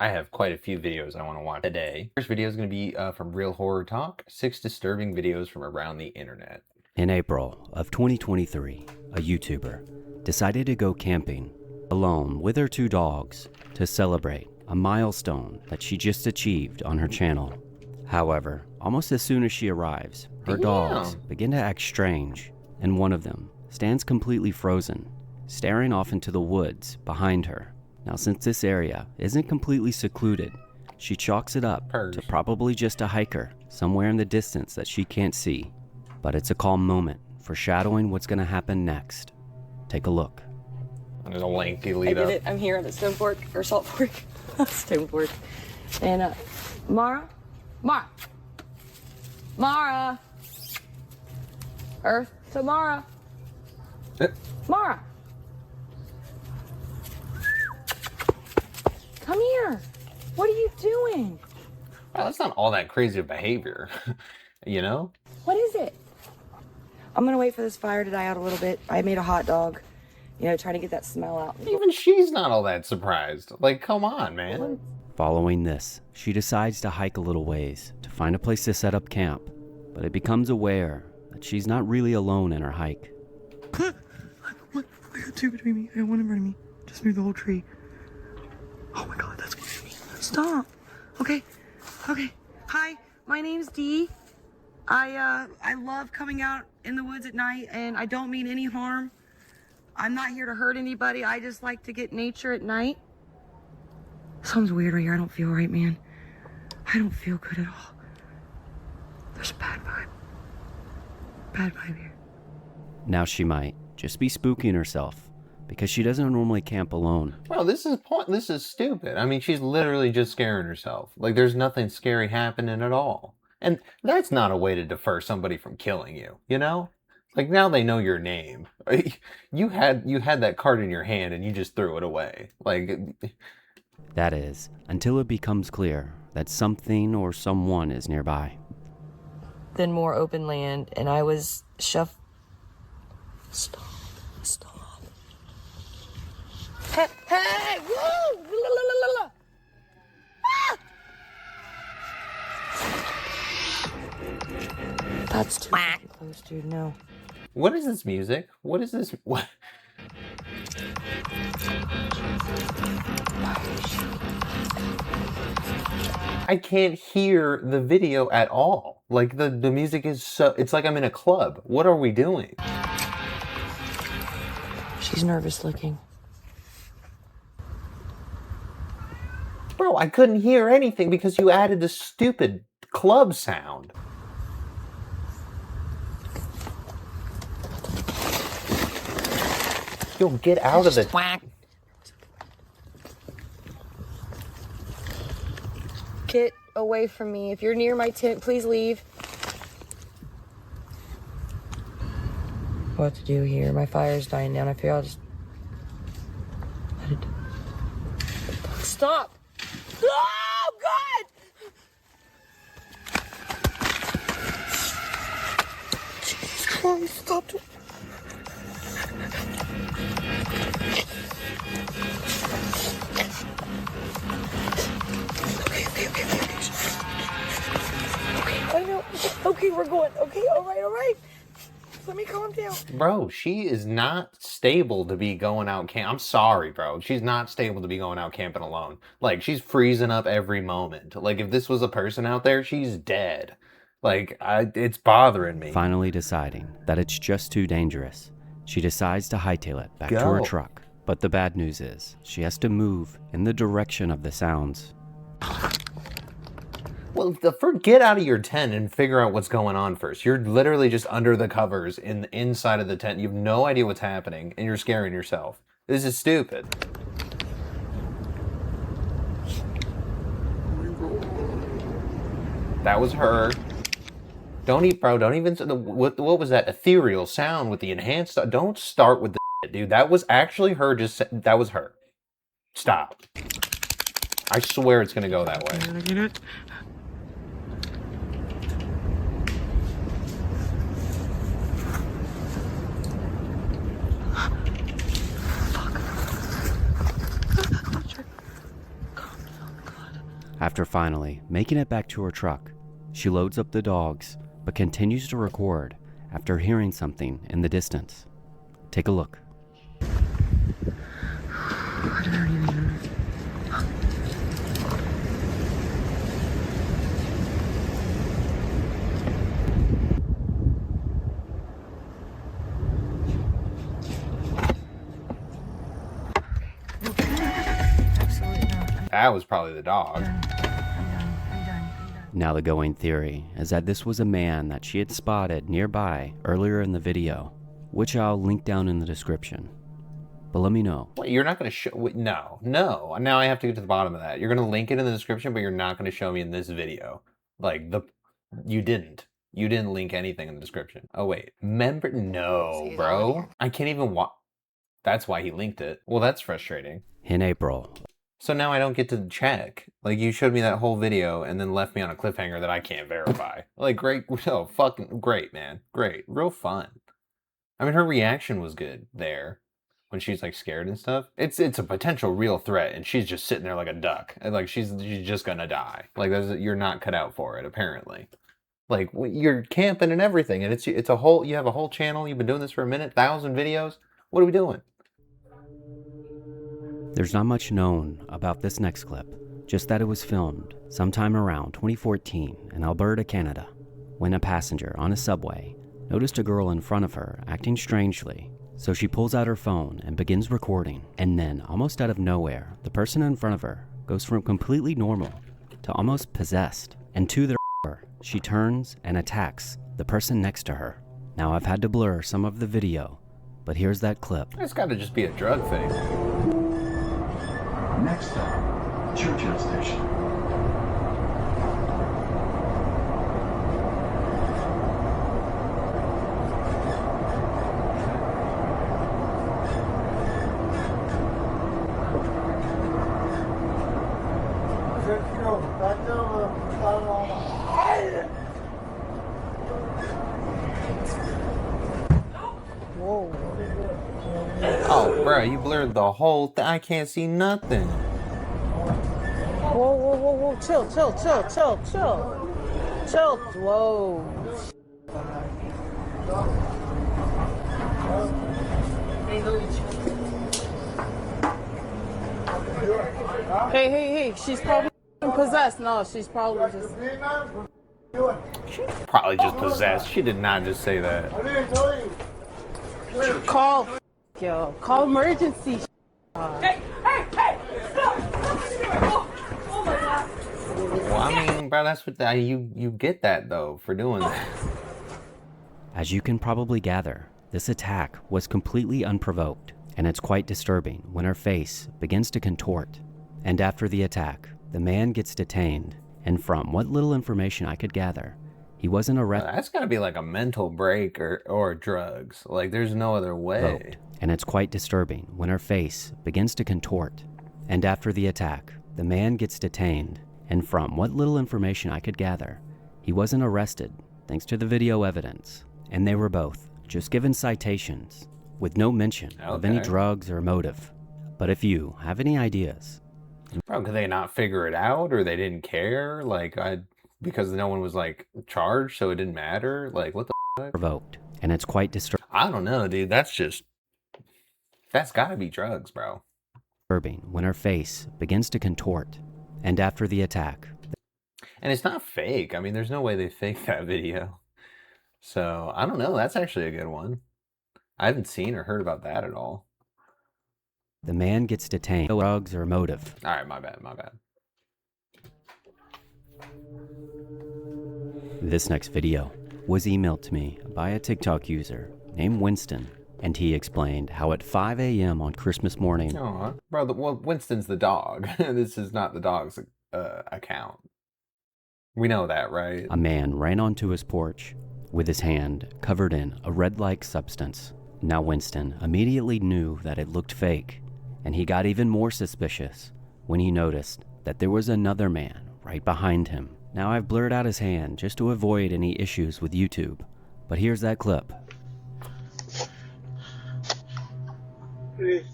I have quite a few videos I want to watch today. First video is going to be from Real Horror Talk, 6 disturbing videos from around the internet. In April of 2023, a YouTuber decided to go camping alone with her 2 dogs to celebrate a milestone that she just achieved on her channel. However, almost as soon as she arrives, her dogs begin to act strange, and one of them stands completely frozen, staring off into the woods behind her. Now, since this area isn't completely secluded, she chalks it up to probably just a hiker somewhere in the distance that she can't see. But it's a calm moment, foreshadowing what's going to happen next. Take a look. There's a lengthy lead up. I did it. I'm here at the Stone Fork, or Salt Fork. Stone Fork. And, Mara? Earth to Mara. Mara. Come here. What are you doing? Well, that's not all that crazy of behavior, you know? What is it? I'm gonna wait for this fire to die out a little bit. I made a hot dog, trying to get that smell out. Even she's not all that surprised. Like, come on, man. Following this, she decides to hike a little ways to find a place to set up camp, but it becomes aware that she's not really alone in her hike. What? I got 2 between me. I got 1 in front of me. Just moved the whole tree. Oh my god, that's scaring me. Stop. Okay. Hi, my name's Dee. I love coming out in the woods at night, and I don't mean any harm. I'm not here to hurt anybody. I just like to get nature at night. Something's weird right here. I don't feel right, man. I don't feel good at all. There's a bad vibe. Bad vibe here. Now she might just be spooking herself because she doesn't normally camp alone. Well, this is stupid. I mean, she's literally just scaring herself. Like, there's nothing scary happening at all. And that's not a way to deter somebody from killing you, you know? Like, now they know your name. You had that card in your hand and you just threw it away. Like, that is, until it becomes clear that something or someone is nearby. Then more open land, and I was Stop. Hey! Woo! That's too close, dude. No. what is this music? What is this? What? I can't hear the video at all. Like, the music is so... It's like I'm in a club. What are we doing? She's nervous looking. Bro, I couldn't hear anything because you added the stupid club sound. Yo, get out of it. Get away from me. If you're near my tent, please leave. What to do here? My fire's dying down. I feel I'll just let it. Stop! Oh God! Jesus Christ! Stop! I know. Okay, we're going. Okay, all right. Let me calm down. Bro, she is not stable to be going out camp. I'm sorry, bro. She's not stable to be going out camping alone. Like, she's freezing up every moment. Like, if this was a person out there, she's dead. Like, it's bothering me. Finally deciding that it's just too dangerous, she decides to hightail it back to her truck. But the bad news is, she has to move in the direction of the sounds. Well, get out of your tent and figure out what's going on first. You're literally just under the covers in the inside of the tent. You have no idea what's happening, and you're scaring yourself. This is stupid. That was her. Don't even... What was that ethereal sound with the enhanced... Don't start with the shit, dude. That was actually her that was her. Stop. I swear it's gonna go that way. Did I get it? Fuck. After finally making it back to her truck, she loads up the dogs, but continues to record after hearing something in the distance. Take a look. I didn't hear anything. Absolutely not. That was probably the dog. I'm done. Now the going theory is that this was a man that she had spotted nearby earlier in the video, which I'll link down in the description. But let me know. Wait, you're not going to show... No. Now I have to get to the bottom of that. You're going to link it in the description, but you're not going to show me in this video. Like, you didn't. You didn't link anything in the description. Oh, wait. Member... No, bro. I can't even watch... That's why he linked it. Well, that's frustrating. In April. So now I don't get to check. Like, you showed me that whole video and then left me on a cliffhanger that I can't verify. Like, great. Oh, fucking great, man. Great. Real fun. I mean, her reaction was good there. When she's like scared and stuff, it's a potential real threat, and she's just sitting there like a duck, and like she's just gonna die. Like you're not cut out for it, apparently. Like you're camping and everything, and it's a whole. You have a whole channel. You've been doing this for a minute, 1,000 videos. What are we doing? There's not much known about this next clip, just that it was filmed sometime around 2014 in Alberta, Canada, when a passenger on a subway noticed a girl in front of her acting strangely. So she pulls out her phone and begins recording, and then, almost out of nowhere, the person in front of her goes from completely normal to almost possessed, and to the she turns and attacks the person next to her. Now I've had to blur some of the video, but here's that clip. It's gotta just be a drug thing. Next stop, Churchill Station. Oh, bro, you blurred the whole thing. I can't see nothing. Whoa. Chill. Whoa. Hey. She's probably possessed. No, she's probably just... She's probably just possessed. She did not just say that. Call emergency. Hey! Well, I mean, bro, that's what you get that though for doing that. As you can probably gather, this attack was completely unprovoked, and it's quite disturbing when her face begins to contort. And after the attack, the man gets detained, and from what little information I could gather, he wasn't arrested. That's gotta be like a mental break or drugs. Like, there's no other way. And it's quite disturbing when her face begins to contort. And after the attack, the man gets detained, and from what little information I could gather, he wasn't arrested thanks to the video evidence, and they were both just given citations with no mention of any drugs or motive. But if you have any ideas... Bro, could they not figure it out, or they didn't care? Like, because no one was like charged, so it didn't matter? Like, what the fuck? Provoked, and it's quite disturbing. I don't know, dude. That's gotta be drugs, bro. When her face begins to contort, and after the attack... And it's not fake. I mean, there's no way they faked that video. So, I don't know. That's actually a good one. I haven't seen or heard about that at all. The man gets detained. No drugs or motive. Alright, my bad. This next video was emailed to me by a TikTok user named Winston, and he explained how at 5 a.m. on Christmas morning... Oh, bro, well, Winston's the dog. This is not the dog's account. We know that, right? A man ran onto his porch with his hand covered in a red-like substance. Now Winston immediately knew that it looked fake, and he got even more suspicious when he noticed that there was another man right behind him. Now I've blurred out his hand just to avoid any issues with YouTube, but here's that clip. Please,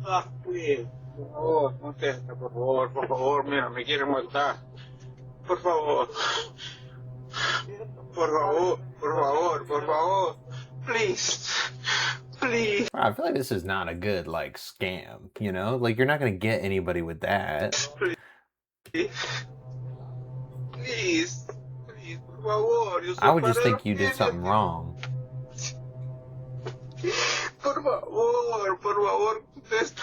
fuck with. favor, contesta, por favor, mira, me quieren matar. Por favor. Por favor. Please. Please. I feel like this is not a good, like, scam, you know? Like, you're not gonna get anybody with that. Please. Please. Please, por favor. Yo soy I would just Parrot, think you did something wrong. Por favor, contesta.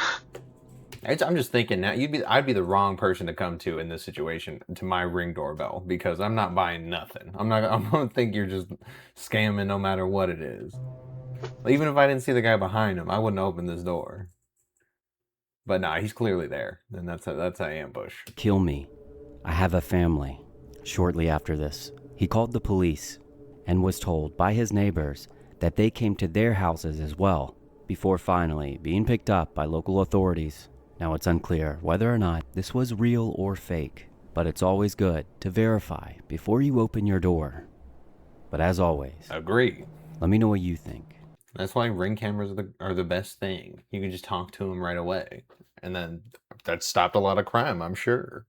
I'm just thinking now, I'd be the wrong person to come to in this situation, to my Ring doorbell, because I'm not buying nothing. I'm gonna think you're just scamming no matter what it is. Even if I didn't see the guy behind him, I wouldn't open this door. But nah, he's clearly there, and that's an ambush. Kill me. I have a family. Shortly after this, he called the police and was told by his neighbors that they came to their houses as well, before finally being picked up by local authorities. Now it's unclear whether or not this was real or fake, but it's always good to verify before you open your door. But as always, Agree. let me know what you think. That's why Ring cameras are the best thing. You can just talk to them right away. And then that stopped a lot of crime, I'm sure.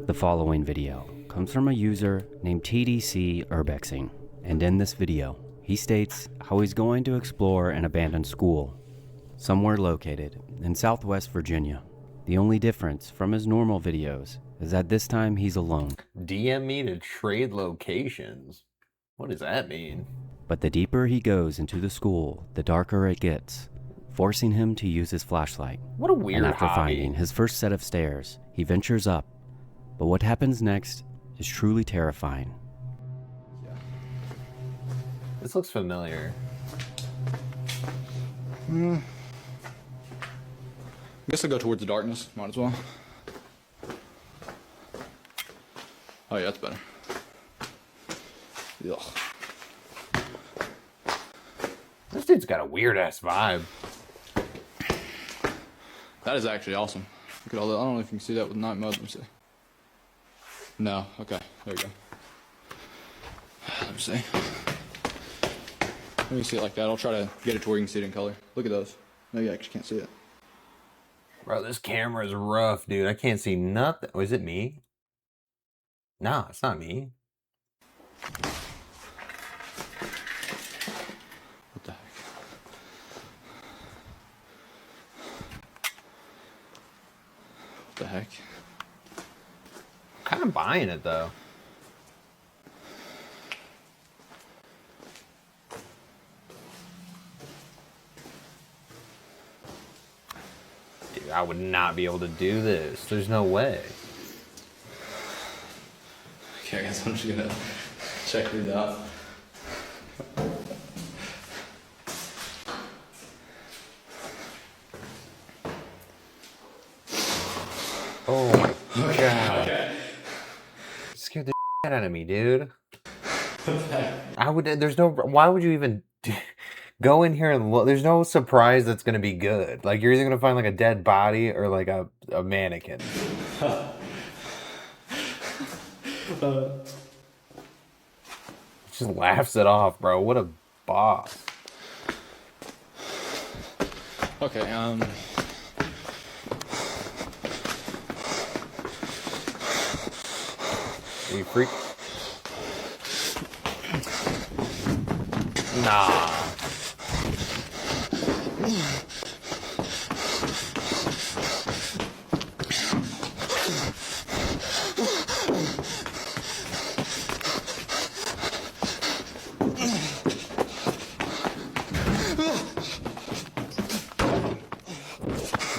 The following video comes from a user named TDC Urbexing, and in this video, he states how he's going to explore an abandoned school, somewhere located in Southwest Virginia. The only difference from his normal videos is that this time he's alone. DM me to trade locations. What does that mean? But the deeper he goes into the school, the darker it gets, forcing him to use his flashlight. What a weird And after hobby. finding his first set of stairs, he ventures up. But what happens next is truly terrifying. This looks familiar. I guess I'll go towards the darkness. Might as well. Oh yeah, that's better. Ugh. This dude's got a weird ass vibe. That is actually awesome. Look at all that. I don't know if you can see that with night mode. Let me see. No. Okay. There you go. Let me see. Let me see it like that. I'll try to get it to where you can see it in color. Look at those. No, you actually can't see it. Bro, this camera is rough, dude. I can't see nothing. Oh, is it me? No, it's not me. What the heck? What the heck? Kind of buying it, though. Dude, I would not be able to do this. There's no way. Okay, I guess I'm just gonna check these out. Oh my god. Okay. Scared the shit out of me, dude. Why would you even go in here and look? There's no surprise that's gonna be good. Like, you're either gonna find like a dead body or like a mannequin. Just laughs it off, bro. What a boss. Okay, Are you freak? Nah.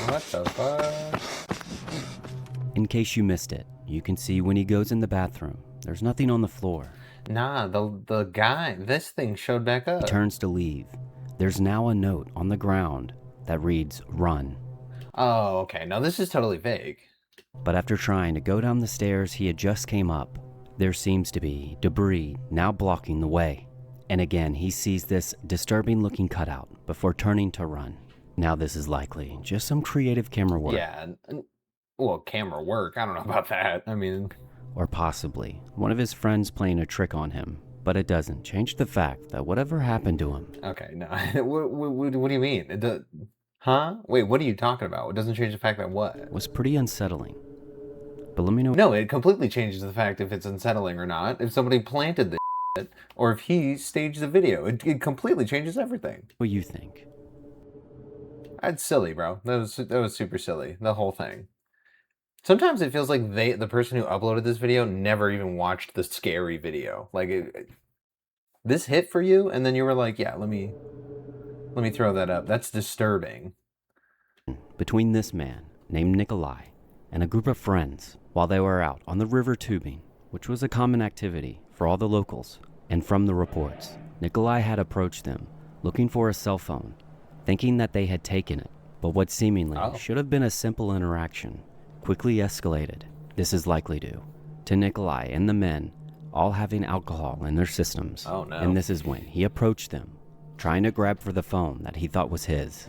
What the fuck? In case you missed it, you can see when he goes in the bathroom, there's nothing on the floor. Nah, the guy, this thing showed back He up. turns to leave. There's now a note on the ground that reads, "Run." Oh, okay. Now this is totally vague. But after trying to go down the stairs he had just came up, there seems to be debris now blocking the way. And again, he sees this disturbing looking cutout before turning to run. Now this is likely just some creative camera work. Yeah. Well, camera work. I don't know about that. I mean, Or possibly one of his friends playing a trick on him. But it doesn't change the fact that whatever happened to him, okay, no. What do you mean? Huh? Wait, what are you talking about? It doesn't change the fact that what? was pretty unsettling. But let me know No, it completely changes the fact if it's unsettling or not, if somebody planted this shit, or if he staged the video. It completely changes everything. what you think. That's silly, bro. That was super silly. The whole thing. Sometimes it feels like the person who uploaded this video never even watched the scary video. Like this hit for you, and then you were like, yeah, let me throw that up. That's disturbing. Between this man, named Nikolai, and a group of friends while they were out on the river tubing, which was a common activity for all the locals. And from the reports, Nikolai had approached them looking for a cell phone, thinking that they had taken it. But what seemingly should have been a simple interaction quickly escalated, this is likely due to Nikolai and the men all having alcohol in their systems. Oh no. And this is when he approached them, trying to grab for the phone that he thought was his.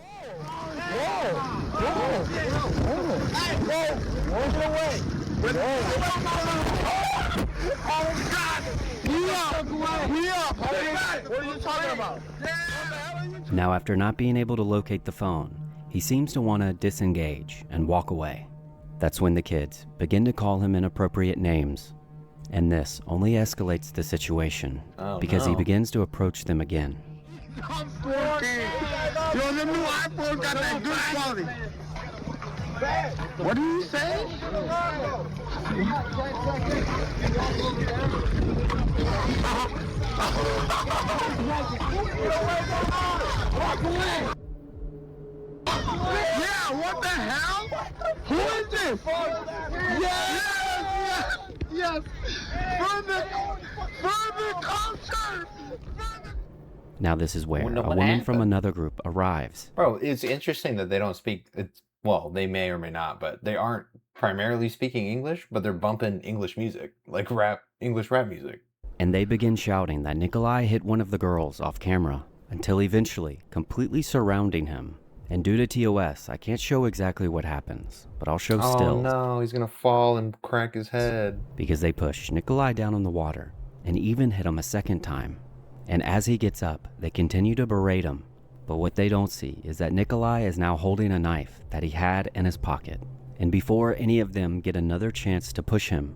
Now, after not being able to locate the phone, he seems to want to disengage and walk away. That's when the kids begin to call him inappropriate names, and this only escalates the situation because he begins to approach them again. I'm 14. Yo, the new iPhone got that good quality. What do you say? Yeah, what the hell? Who is this? Yes. Further culture. Now this is where Wonder a what woman from happened. another group arrives. Bro, it's interesting that they don't speak. Well, they may or may not, but they aren't primarily speaking English, but they're bumping English music, like English rap music. And they begin shouting that Nikolai hit one of the girls off camera until eventually completely surrounding him. And due to TOS, I can't show exactly what happens, but I'll show Oh stills no, he's gonna fall and crack his head. because they push Nikolai down in the water and even hit him a second time. And as he gets up, they continue to berate him. But what they don't see is that Nikolai is now holding a knife that he had in his pocket. And before any of them get another chance to push him,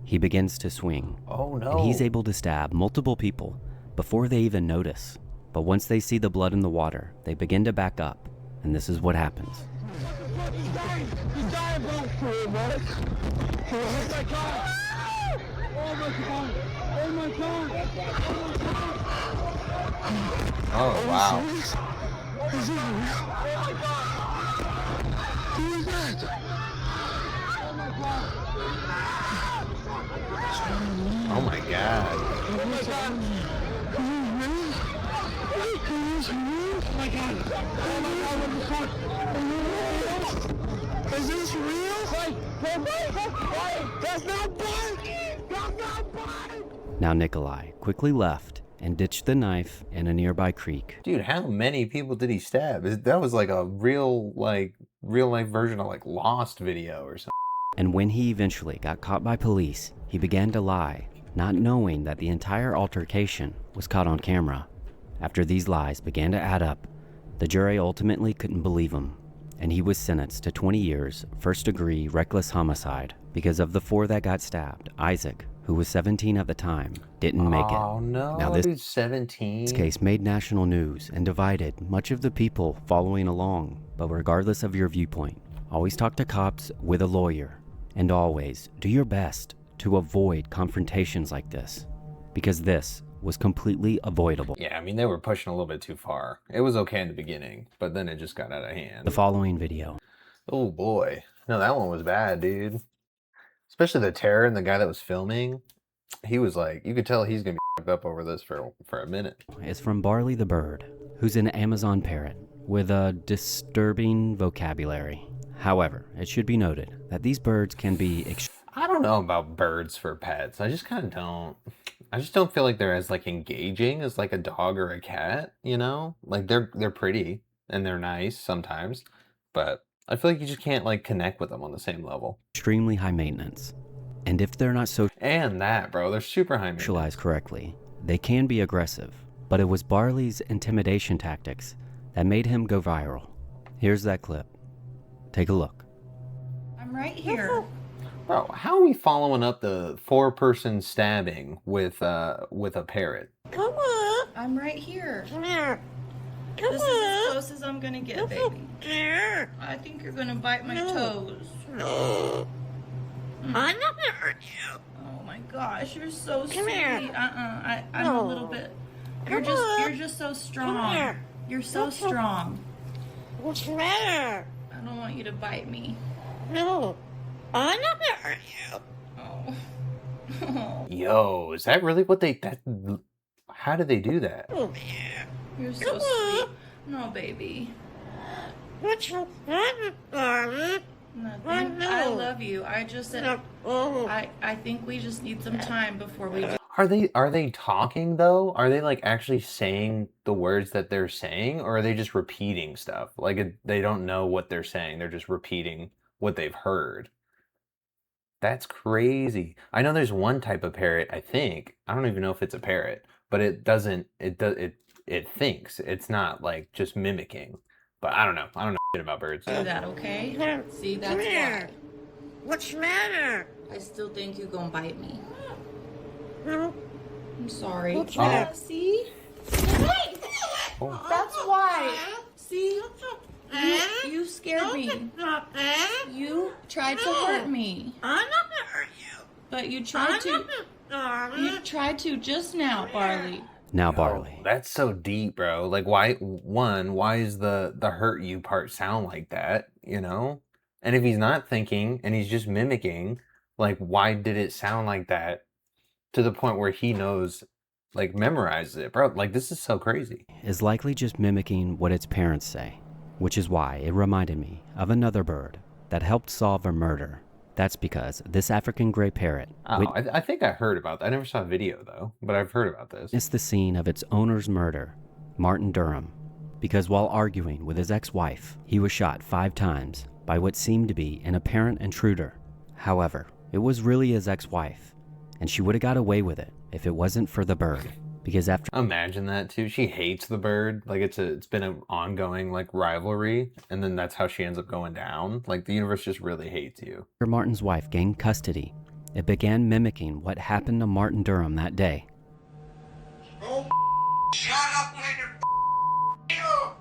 he begins to swing. Oh no. And he's able to stab multiple people before they even notice. But once they see the blood in the water, they begin to back up. And this is what happens. He's dying, bro. Oh my God. Oh my God. Oh my God. Oh wow. Is he real? Oh my God. Who is that? Oh my God. Oh my god. Oh my God. Is he real? Oh my God. Oh my God, what the fuck? Is this real? That's not Bart! That's not Bart! Now Nikolai quickly left and ditched the knife in a nearby creek. Dude, how many people did he stab? That was like a real life version of like Lost video or something. And when he eventually got caught by police, he began to lie, not knowing that the entire altercation was caught on camera. After these lies began to add up, the jury ultimately couldn't believe him, and he was sentenced to 20 years first-degree reckless homicide because of the 4 that got stabbed. Isaac, who was 17 at the time, didn't make it. Oh no, Now this dude's 17. case made national news and divided much of the people following along. But regardless of your viewpoint, always talk to cops with a lawyer, and always do your best to avoid confrontations like this, because this was completely avoidable. Yeah, I mean, they were pushing a little bit too far. It was okay in the beginning, but then it just got out of hand. The following video. Oh boy. No, that one was bad, dude. Especially the terror and the guy that was filming. He was like, you could tell he's gonna be fucked up over this for a minute. Is from Barley the Bird, who's an Amazon parrot with a disturbing vocabulary. However, it should be noted that these birds can be I don't know about birds for pets. I just kind of don't. I just don't feel like they're as like engaging as like a dog or a cat, you know? Like they're pretty and they're nice sometimes, but I feel like you just can't like connect with them on the same level. extremely high maintenance. And if they're not And that, bro, they're super high maintenance. socialized correctly, they can be aggressive. But it was Barley's intimidation tactics that made him go viral. Here's that clip. Take a look. I'm right here. Bro, how are we following up the 4-person stabbing with a parrot? Come on. I'm right here. Come here. This is as close as I'm gonna get, baby. I think you're gonna bite my toes. I'm not gonna hurt you. Oh my gosh, you're so sweet. I'm a little bit. You're just so strong. You're so strong. What's the matter? I don't want you to bite me. No, I'm not gonna hurt you. Oh. Yo, is that really what how do they do that? You're so sweet. No, baby. What's the matter, darling? Nothing. I love you. I just said. I think we just need some time before we do. Are they talking though? Are they like actually saying the words that they're saying, or are they just repeating stuff? Like they don't know what they're saying. They're just repeating what they've heard. That's crazy. I know there's one type of parrot, I think. I don't even know if it's a parrot, but it thinks. It's not like just mimicking. But I don't know. I don't know shit about birds. Do that, okay? See, that's why. What's the matter? I still think you're gonna bite me. I'm sorry. See? Oh. That's why. See? You scared me. You tried to hurt me. I'm not gonna hurt you. But you tried to. You tried to just now, Barley. Now, Barley. That's so deep, bro. Like, why is the hurt you part sound like that, you know? And if he's not thinking and he's just mimicking, like, why did it sound like that to the point where he knows, like, memorizes it, bro? Like, this is so crazy. Is likely just mimicking what its parents say, which is why it reminded me of another bird that helped solve a murder. That's because this African gray parrot... I think I heard about that. I never saw a video, though, but I've heard about this. It's the scene of its owner's murder, Martin Durham, because while arguing with his ex-wife, he was shot 5 times by what seemed to be an apparent intruder. However, it was really his ex-wife, and she would have got away with it if it wasn't for the bird. Because after... Imagine that, too. She hates the bird. Like, it's been an ongoing, like, rivalry, and then that's how she ends up going down. Like, the universe just really hates you. After Martin's wife gained custody, it began mimicking what happened to Martin Durham that day. Oh, shut up later. No.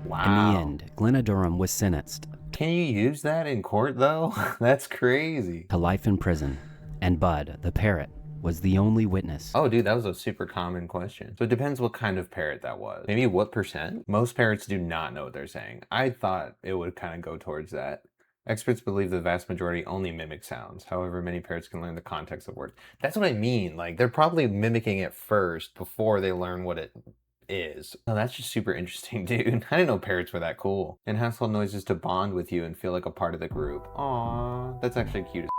Wow. In the end, Glenna Durham was sentenced Can you use that in court, though? That's crazy. to life in prison, and Bud, the parrot, was the only witness. Oh, dude, that was a super common question. So it depends what kind of parrot that was. Maybe what percent? Most parrots do not know what they're saying. I thought it would kind of go towards that. Experts believe the vast majority only mimic sounds. However, many parrots can learn the context of words. That's what I mean. Like, they're probably mimicking it first before they learn what it is. Oh, that's just super interesting, dude. I didn't know parrots were that cool. And household noises to bond with you and feel like a part of the group. Aww, that's actually cute as